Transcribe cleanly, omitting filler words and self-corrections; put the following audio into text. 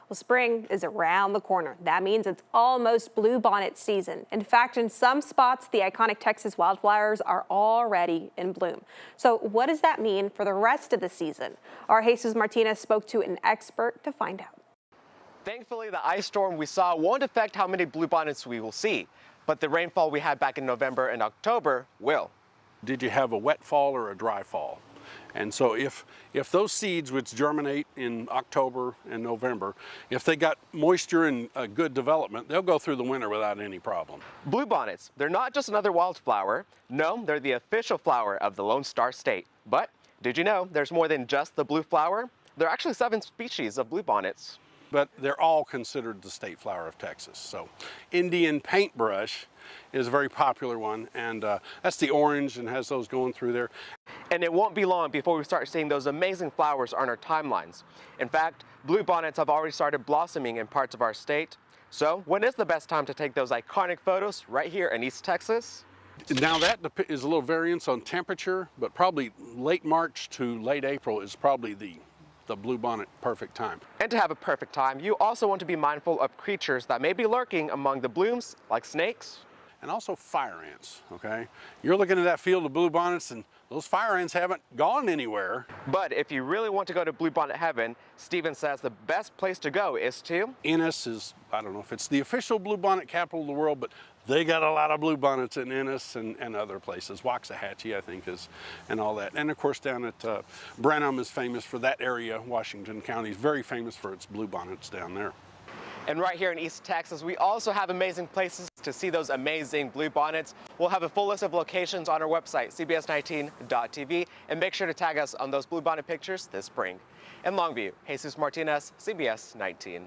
Well, spring is around the corner. That means it's almost bluebonnet season. In fact, in some spots, the iconic Texas wildflowers are already in bloom. So what does that mean for the rest of the season? Our Jesus Martinez spoke to an expert to find out. Thankfully, the ice storm we saw won't affect how many bluebonnets we will see, but the rainfall we had back in November and October will. Did you have a wet fall or a dry fall? And so if those seeds which germinate in October and November, if they got moisture and a good development, they'll go through the winter without any problem. Bluebonnets, they're not just another wildflower. No, they're the official flower of the Lone Star State. But did you know there's more than just the blue flower? There are actually 7 species of bluebonnets. But they're all considered the state flower of Texas. So Indian paintbrush is a very popular one, and that's the orange and has those going through there. And it won't be long before we start seeing those amazing flowers on our timelines. In fact, bluebonnets have already started blossoming in parts of our state. So when is the best time to take those iconic photos right here in East Texas? Now that is a little variance on temperature, but probably late March to late April is probably the bluebonnet perfect time. And to have a perfect time, you also want to be mindful of creatures that may be lurking among the blooms, like snakes. And also fire ants, okay? You're looking at that field of bluebonnets and those fire ants haven't gone anywhere. But if you really want to go to bluebonnet heaven, Stephen says the best place to go is to? Ennis is, I don't know if it's the official bluebonnet capital of the world, but they got a lot of bluebonnets in Ennis and other places. Waxahachie, I think, is, and all that. And of course down at Brenham is famous for that area. Washington County is very famous for its bluebonnets down there. And right here in East Texas, we also have amazing places to see those amazing bluebonnets. We'll have a full list of locations on our website, cbs19.tv, and make sure to tag us on those bluebonnet pictures this spring. In Longview, Jesus Martinez, CBS 19.